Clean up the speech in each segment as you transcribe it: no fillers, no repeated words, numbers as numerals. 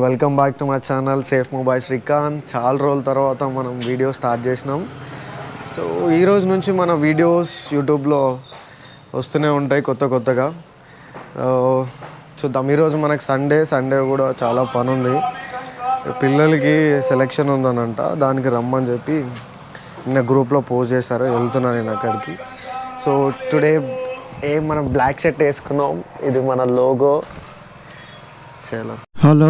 Welcome back to my channel safe mobile Srikanth. చాలా రోజుల తర్వాత మనం వీడియో స్టార్ట్ చేసినాం. సో ఈరోజు నుంచి మన వీడియోస్ యూట్యూబ్లో వస్తూనే ఉంటాయి కొత్తగా. చూద్దాం. ఈరోజు మనకు సండే కూడా చాలా పని ఉంది. పిల్లలకి సెలెక్షన్ ఉందనంట, దానికి రమ్మని చెప్పి నిన్న గ్రూప్లో పోస్ట్ చేశారు. వెళ్తున్నాను నేను అక్కడికి. సో టుడే మనం బ్లాక్ షర్ట్ వేసుకున్నాం. ఇది మన లోగో. హలో,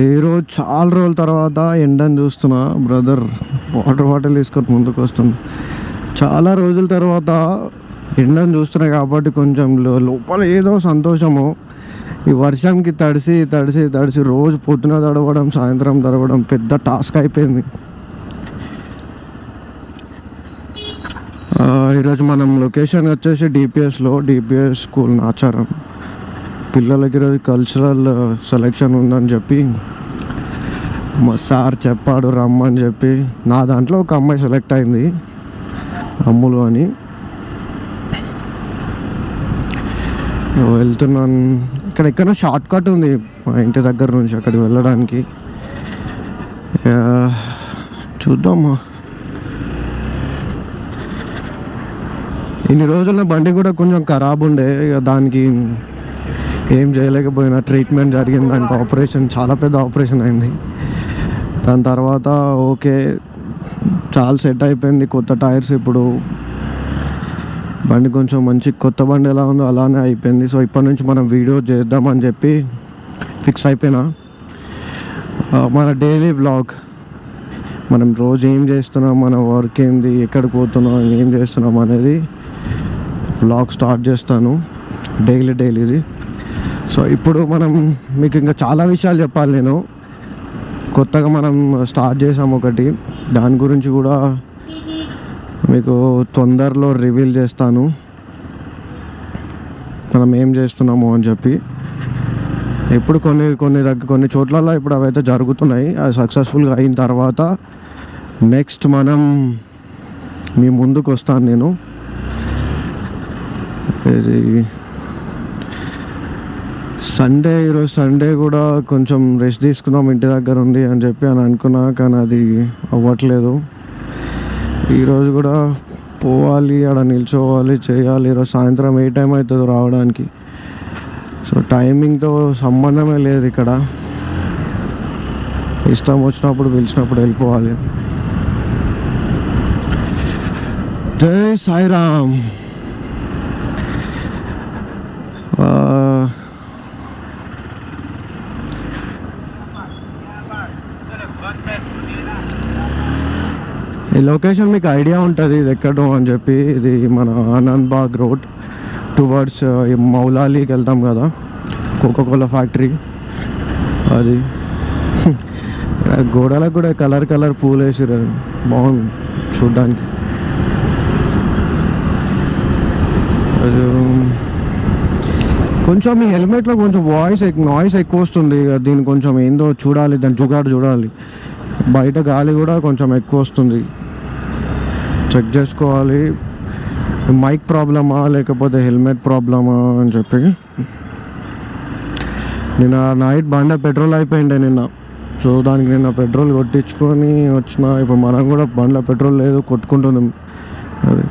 ఈరోజు చాలా రోజుల తర్వాత ఎండని చూస్తున్నా. బ్రదర్ వాటర్ బాటిల్ తీసుకొని ముందుకు వస్తుంది. చాలా రోజుల తర్వాత ఎండని చూస్తున్నా కాబట్టి కొంచెం లోపల ఏదో సంతోషము. ఈ వర్షంకి తడిసి రోజు పొద్దున తడవడం, సాయంత్రం తడవడం పెద్ద టాస్క్ అయిపోయింది. ఈరోజు మనం లొకేషన్ వచ్చేసి డిపిఎస్ స్కూల్ నాచారం. పిల్లలకి ఈరోజు కల్చరల్ సెలెక్షన్ ఉందని చెప్పి మా సార్ చెప్పాడు రమ్మని చెప్పి. నా దాంట్లో ఒక అమ్మాయి సెలెక్ట్ అయింది, అమ్ములు అని. వెళ్తున్నాను. ఇక్కడ షార్ట్ కట్ ఉంది మా ఇంటి దగ్గర నుంచి అక్కడికి వెళ్ళడానికి. చూద్దామా. ఇన్ని రోజుల బండి కూడా కొంచెం ఖరాబ్ ఉండే, ఇక దానికి ఏం చేయలేకపోయినా. ట్రీట్మెంట్ జరిగింది దానికి, ఆపరేషన్, చాలా పెద్ద ఆపరేషన్ అయింది. దాని తర్వాత ఓకే, చాలా సెట్ అయిపోయింది. కొత్త టైర్స్, ఇప్పుడు బండి కొంచెం మంచి కొత్త బండి ఎలా ఉందో అలానే అయిపోయింది. సో ఇప్పటి నుంచి మనం వీడియో చేద్దామని చెప్పి ఫిక్స్ అయిపోయినా. మన డైలీ వ్లాగ్, మనం రోజు ఏం చేస్తున్నాం, మన వర్క్ ఏంది, ఎక్కడికి పోతున్నాం, ఏం చేస్తున్నాం అనేది వ్లాగ్ స్టార్ట్ చేస్తాను డైలీది. సో ఇప్పుడు మనం మీకు ఇంకా చాలా విషయాలు చెప్పాలి. నేను కొత్తగా మనం స్టార్ట్ చేసాము ఒకటి, దాని గురించి కూడా మీకు తొందరలో రివీల్ చేస్తాను, మనం ఏం చేస్తున్నాము అని చెప్పి. ఇప్పుడు కొన్ని చోట్లలో ఇప్పుడు అవైతే జరుగుతున్నాయి. అది సక్సెస్ఫుల్గా అయిన తర్వాత నెక్స్ట్ మనం మీ ముందుకు వస్తాను నేను. ఇది ఈరోజు సండే కూడా కొంచెం రెస్ట్ తీసుకుందాం ఇంటి దగ్గర ఉంది అని చెప్పి అనుకున్నా, కానీ అది అవ్వట్లేదు. ఈరోజు కూడా పోవాలి, ఆడ నిల్చోవాలి, చేయాలి. ఈరోజు సాయంత్రం ఏ టైం అవుతుందో రావడానికి. సో టైమింగ్తో సంబంధమే లేదు ఇక్కడ. ఇష్టం వచ్చినప్పుడు పిలిచినప్పుడు వెళ్ళిపోవాలి. జై సాయిరామ్. ఈ లొకేషన్ మీకు ఐడియా ఉంటుంది ఇది ఎక్కడో అని చెప్పి. ఇది మన ఆనంద్బాగ్ రోడ్ టువర్డ్స్ మౌలాలీకి వెళ్తాం కదా, కోకోకోలా ఫ్యాక్టరీ. అది గోడలకు కూడా కలర్ పూలు వేసిరు, బాగుంది చూడ్డానికి. అది కొంచెం ఈ హెల్మెట్లో కొంచెం నాయిస్ ఎక్కువ వస్తుంది. దీన్ని కొంచెం ఏందో చూడాలి, దాని జుగాడు చూడాలి. బయట గాలి కూడా కొంచెం ఎక్కువ వస్తుంది, చెక్ చేసుకోవాలి. మైక్ ప్రాబ్లమా లేకపోతే హెల్మెట్ ప్రాబ్లమా అని చెప్పి. నిన్న నైట్ బండ పెట్రోల్ అయిపోయిండే నిన్న. సో దానికి నిన్న పెట్రోల్ కొట్టించుకొని వచ్చిన. ఇప్పుడు మనం కూడా బండ్లో పెట్రోల్ లేదు, కొట్టుకుంటుంది. అది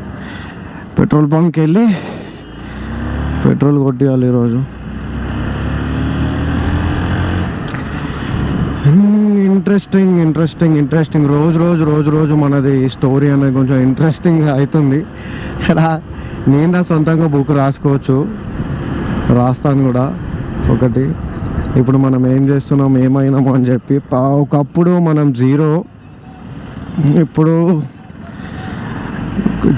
పెట్రోల్ బంక్కి వెళ్ళి పెట్రోల్ కొట్టియాలి ఈరోజు. ఇంట్రెస్టింగ్ రోజు మనది స్టోరీ అనేది కొంచెం ఇంట్రెస్టింగ్ అవుతుంది. నేను నా సొంతంగా బుక్ రాస్తాను కూడా ఒకటి. ఇప్పుడు మనం ఏం చేస్తున్నాం, ఏమైనాము అని చెప్పి. ఒకప్పుడు మనం 0, ఇప్పుడు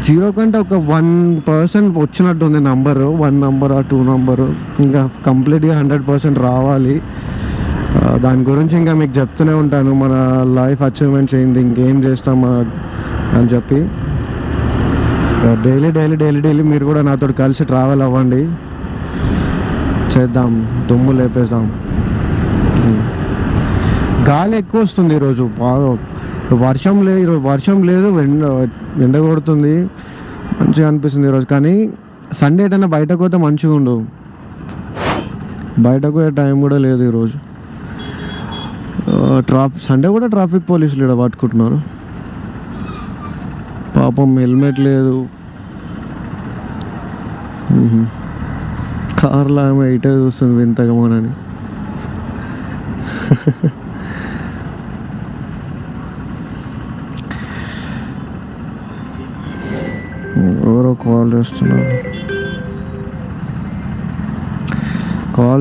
0 కంటే ఒక 1% వచ్చినట్టుంది నంబరు. 1 నంబర్ 2 నంబరు, ఇంకా కంప్లీట్గా 100% రావాలి. దాని గురించి ఇంకా మీకు చెప్తూనే ఉంటాను, మన లైఫ్ అచీవ్మెంట్స్ ఏంటి, ఇంకేం చేస్తాం అని చెప్పి. డైలీ మీరు కూడా నాతో కలిసి ట్రావెల్ అవ్వండి, చేద్దాం, దుమ్ము లేపేద్దాం. గాలి ఎక్కువ వస్తుంది ఈరోజు, బాగా వర్షం లేదు, ఎండ కొడుతుంది, మంచిగా అనిపిస్తుంది ఈరోజు. కానీ సండే ఏదైనా బయటకు పోతే మంచిగా ఉండు. బయటకు పోయే టైం కూడా లేదు ఈరోజు. సండే కూడా ట్రాఫిక్ పోలీసులు ఇక్కడ పట్టుకుంటున్నారు. పాపం హెల్మెట్ లేదు. కార్లో ఆమె ఇటే చూస్తుంది వింతగా మనని. ఎవరో కాల్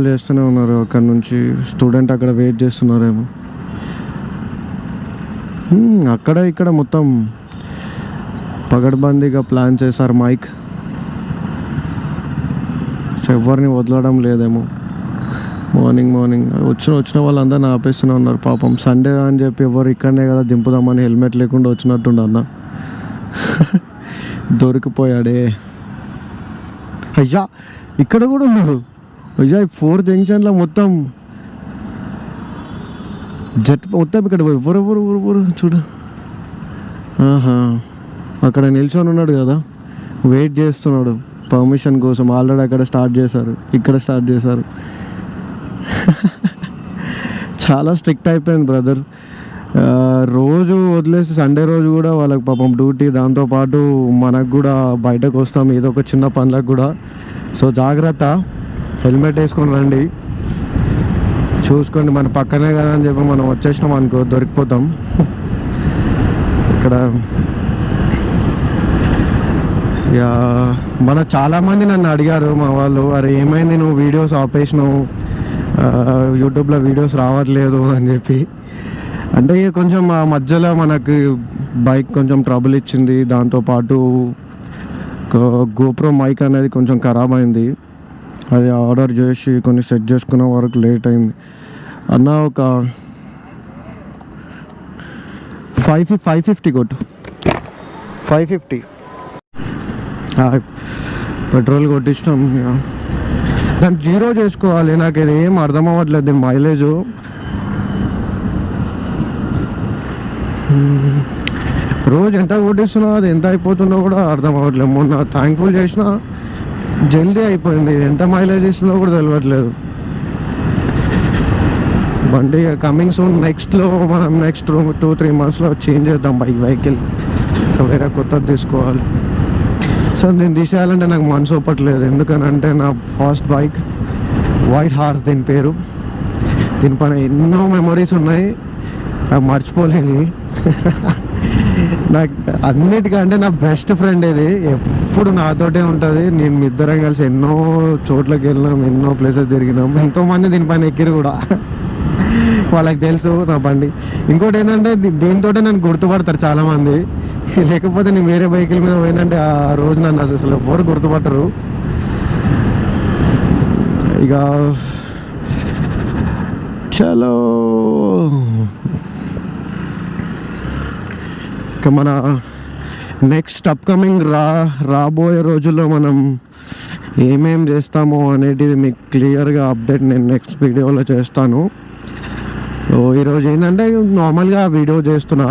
చేస్తూనే ఉన్నారు అక్కడ నుంచి. స్టూడెంట్ అక్కడ వెయిట్ చేస్తున్నారేమో. అక్కడ ఇక్కడ మొత్తం పగడ్బందీగా ప్లాన్ చేశారు మైక్. సో ఎవరిని వదలడం లేదేమో. మార్నింగ్ వచ్చిన వాళ్ళందరినీ ఆపేస్తూనే ఉన్నారు. పాపం సండే అని చెప్పి ఎవరు ఇక్కడనే కదా దింపుదామని హెల్మెట్ లేకుండా వచ్చినట్టుండ అన్న. దొరికిపోయాడే. అయ్యా ఇక్కడ కూడా ఉన్నారు. అయ్యా 4th జంక్షన్లో మొత్తం మొత్తం ఇక్కడ ఎవరు చూడు. అక్కడ నిల్చొని ఉన్నాడు కదా, వెయిట్ చేస్తున్నాడు పర్మిషన్ కోసం. ఆల్రెడీ అక్కడ స్టార్ట్ చేశారు, ఇక్కడ స్టార్ట్ చేశారు. చాలా స్ట్రిక్ట్ అయిపోయింది బ్రదర్. రోజు వదిలేసి సండే రోజు కూడా వాళ్ళకి పాపం డ్యూటీ. దాంతోపాటు మనకు కూడా బయటకు వస్తాం ఏదో ఒక చిన్న పనులకు కూడా. సో జాగ్రత్త, హెల్మెట్ వేసుకొని రండి. చూసుకోండి, మన పక్కనే కదా అని చెప్పి మనం వచ్చేసినాం అనుకో దొరికిపోతాం. ఇక్కడ మన చాలామంది నన్ను అడిగారు మా వాళ్ళు, అరే ఏమైంది నువ్వు వీడియోస్ ఆపేసినావు, యూట్యూబ్లో వీడియోస్ రావట్లేదు అని చెప్పి. అంటే కొంచెం ఆ మధ్యలో మనకి బైక్ కొంచెం ట్రబుల్ ఇచ్చింది. దాంతోపాటు గోప్రో మైక్ అనేది కొంచెం ఖరాబ్ అయింది. అది ఆర్డర్ చేసి కొన్ని సెట్ చేసుకునే వరకు లేట్ అయింది అన్న. ఒక 550 కొట్టు. 550 పెట్రోల్ కొట్టించినాం. దాన్ని 0 చేసుకోవాలి. నాకు ఇది ఏం అర్థం అవ్వట్లేదు మైలేజ్. రోజు ఎంత కొట్టిస్తున్నా అది ఎంత అయిపోతుందో కూడా అర్థం అవ్వట్లేదు. మొన్న థ్యాంక్ఫుల్ చేసిన జల్దీ అయిపోయింది, ఎంత మైలేజ్ ఇస్తుందో కూడా తెలియట్లేదు. బండి కమింగ్ సూన్. నెక్స్ట్లో మనం నెక్స్ట్ 2-3 monthsలో చేంజ్ చేద్దాం వెహికల్. వేరే కొత్తది తీసుకోవాలి. సో నేను తీసేయాలంటే నాకు మనసు ఒప్పట్లేదు. ఎందుకనంటే నా ఫస్ట్ బైక్ వైట్ హార్స్ దీని పేరు. దీనిపైన ఎన్నో మెమొరీస్ ఉన్నాయి, నాకు మర్చిపోలేని. నాకు అన్నిటికంటే నా బెస్ట్ ఫ్రెండ్ ఇది, ఎప్పుడు నాతోటే ఉంటుంది. నేను ఇద్దరం కలిసి ఎన్నో చోట్లకి వెళ్ళినాం, ఎన్నో ప్లేసెస్ తిరిగినాం. ఎంతోమంది దీనిపైన ఎక్కిరు కూడా, వాళ్ళకి తెలుసు నా బండి. ఇంకోటి ఏంటంటే దీంతో నన్ను గుర్తుపడతారు చాలామంది. లేకపోతే నేను వేరే బైకుల మీద పోయినంటే ఆ రోజు నన్ను అసలు ఎవరు గుర్తుపట్టరు. ఇక చలో ఇక మన నెక్స్ట్ అప్కమింగ్ రాబోయే రోజుల్లో మనం ఏమేం చేస్తామో అనేటిది మీకు క్లియర్గా అప్డేట్ నేను నెక్స్ట్ వీడియోలో చేస్తాను. సో ఈరోజు ఏంటంటే నార్మల్గా వీడియో చేస్తున్నా.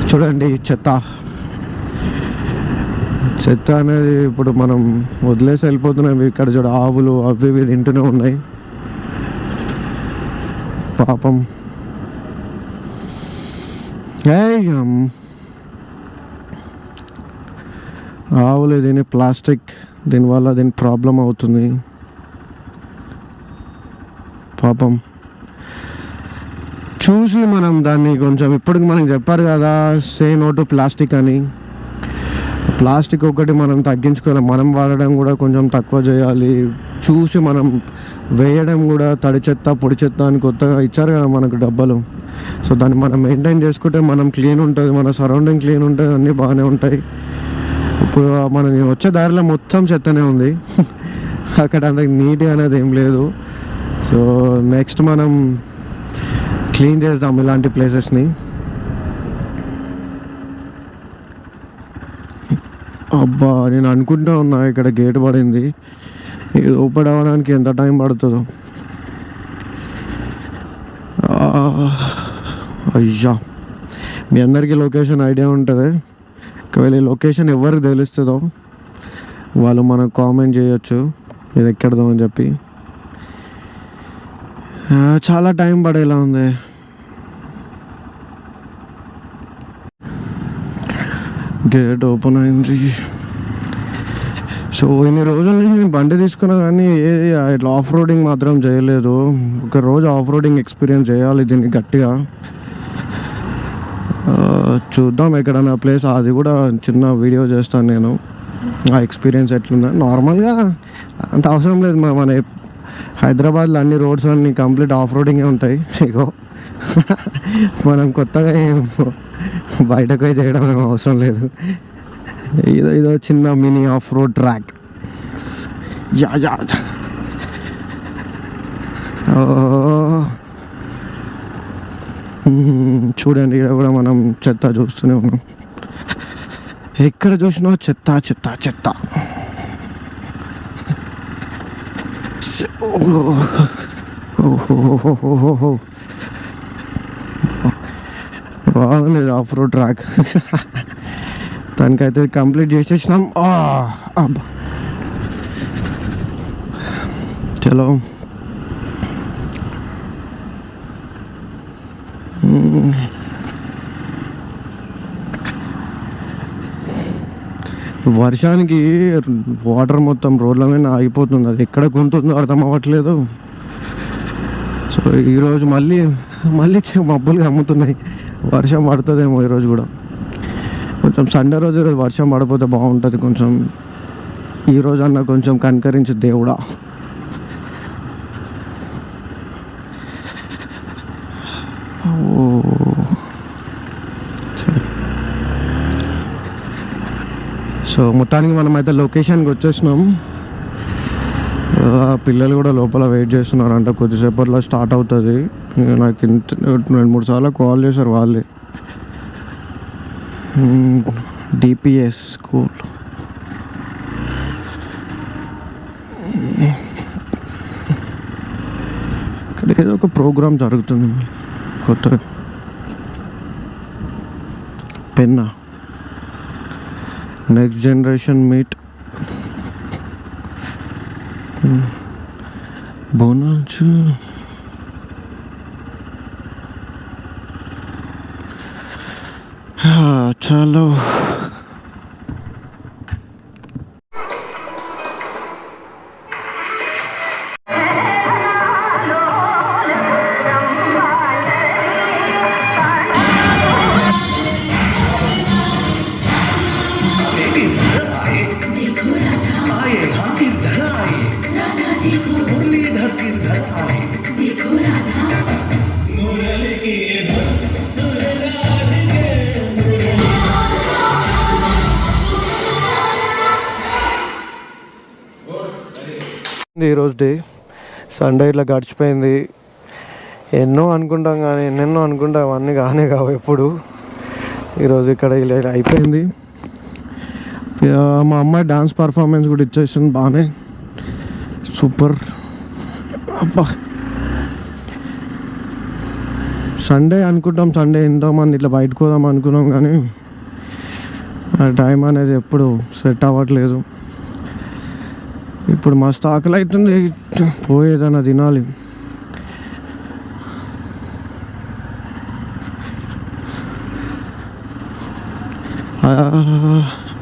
చూడండి చెత్త అనేది ఇప్పుడు మనం వదిలేసి వెళ్ళిపోతున్నాం. ఇక్కడ చూడ ఆవులు అవి ఇవి తింటూనే ఉన్నాయి పాపం. ఆవులు దీని ప్లాస్టిక్, దీనివల్ల దీని ప్రాబ్లం అవుతుంది పాపం. చూసి మనం దాన్ని కొంచెం, ఇప్పటికి మనకి చెప్పారు కదా సే నో టు ప్లాస్టిక్ అని. ప్లాస్టిక్ ఒకటి మనం తగ్గించుకోవాలి, మనం వాడడం కూడా కొంచెం తక్కువ చేయాలి. చూసి మనం వేయడం కూడా, తడి చెత్త పొడి చెత్త అని కొత్తగా ఇచ్చారు కదా మనకు డబ్బాలు. సో దాన్ని మనం మెయింటైన్ చేసుకుంటే మనం క్లీన్ ఉంటుంది, మన సరౌండింగ్ క్లీన్ ఉంటుంది, అన్నీ బాగానే ఉంటాయి. ఇప్పుడు నేను వచ్చే దారిలో మొత్తం చెత్తనే ఉంది, అక్కడ అంత నీట్గా అనేది ఏం లేదు. సో నెక్స్ట్ మనం క్లీన్ చేద్దాం ఇలాంటి ప్లేసెస్ని. అబ్బా నేను అనుకుంటా ఉన్నా ఇక్కడ గేట్ పడింది, ఇది ఓపెన్ అవ్వడానికి ఎంత టైం పడుతుందో. అయ్యా మీ అందరికీ లొకేషన్ ఐడియా ఉంటుంది. ఒకవేళ ఈ లొకేషన్ ఎవరికి తెలుస్తుందో వాళ్ళు మనకు కామెంట్ చేయొచ్చు. ఇది ఎక్కడదామని చెప్పి. చాలా టైం పడేలా ఉంది. గేట్ ఓపెన్ అయింది. సో ఇన్ని రోజుల నుంచి నేను బండి తీసుకున్నా కానీ ఏది ఇట్లా ఆఫ్ రోడింగ్ మాత్రం చేయలేదు. ఒక రోజు ఆఫ్ రోడింగ్ ఎక్స్పీరియన్స్ చేయాలి దీన్ని గట్టిగా. చూద్దాం ఎక్కడన్నా ప్లేస్, అది కూడా చిన్న వీడియో చేస్తాను నేను, ఆ ఎక్స్పీరియన్స్ ఎట్లుందా. నార్మల్గా అంత అవసరం లేదు, మన హైదరాబాద్లో అన్ని రోడ్స్ అన్నీ కంప్లీట్ ఆఫ్ రోడింగే ఉంటాయి. ఇగో మనం కొత్తగా బయటకు పోయి చేయడం ఏం అవసరం లేదు. ఇదో చిన్న mini of road track. Yeah yeah చూడండి, ఇక్కడ కూడా మనం చెత్త చూస్తూనే ఉన్నాం. ఎక్కడ చూసినా చెత్త చెత్త చెత్త. ఓహో బాగుంది ఆఫ్ రోడ్ ట్రాక్. దానికైతే కంప్లీట్ చేసేసినాం. చలో వర్షానికి వాటర్ మొత్తం రోడ్ల మీద ఆగిపోతుంది. అది ఎక్కడ కొంటుందో అర్థం అవ్వట్లేదు. సో ఈరోజు మళ్ళీ మబ్బులు కమ్ముతున్నాయి. వర్షం పడుతుందేమో ఈరోజు కూడా. కొంచెం సండే రోజు ఈరోజు వర్షం పడిపోతే బాగుంటుంది. కొంచెం ఈరోజు అన్న కొంచెం కనికరించి దేవుడా. సో మొత్తానికి మనమైతే లొకేషన్కి వచ్చేసినాం. పిల్లలు కూడా లోపల వెయిట్ చేస్తున్నారంట, కొద్దిసేపట్లో స్టార్ట్ అవుతుంది. నాకు 2-3 సార్లు కాల్ చేశారు వాళ్ళే. DPS school. ఇక్కడ ఏదో ఒక ప్రోగ్రామ్ జరుగుతుంది కొత్తగా. పెన్నా నెక్స్ట్ జనరేషన్ మీట్ బోనాచు. చలో ఈరోజు డే సండే ఇట్లా గడిచిపోయింది. ఎన్నెన్నో అనుకుంటాం అవన్నీ కానే కావు ఎప్పుడు. ఈరోజు ఇక్కడ ఇలా అయిపోయింది. మా అమ్మాయి డాన్స్ పర్ఫార్మెన్స్ కూడా ఇచ్చేసింది బాగానే, సూపర్. అబ్బా సండే అనుకుంటాం, సండే ఎంతోమంది ఇట్లా బయటకు పోదాం అనుకున్నాం కానీ ఆ టైం అనేది ఎప్పుడు సెట్ అవ్వట్లేదు. ఇప్పుడు మస్తు ఆకలి అవుతుంది, పోయేదన్నా తినాలి.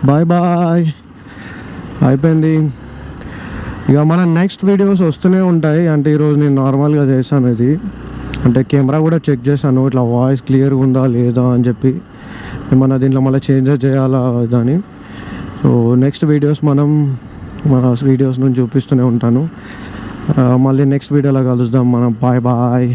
బాయ్ బాయ్, అయిపోయింది. ఇక మన నెక్స్ట్ వీడియోస్ వస్తూనే ఉంటాయి. అంటే ఈరోజు నేను నార్మల్గా చేశాను ఇది, అంటే కెమెరా కూడా చెక్ చేశాను ఇట్లా వాయిస్ క్లియర్గా ఉందా లేదా అని చెప్పి, ఏమన్నా దీంట్లో మళ్ళీ చేంజెస్ చేయాలా అని. సో నెక్స్ట్ వీడియోస్ మన వీడియోస్ నుంచి చూపిస్తూనే ఉంటాను. మళ్ళీ నెక్స్ట్ వీడియోలో కలుద్దాం మనం. Bye bye.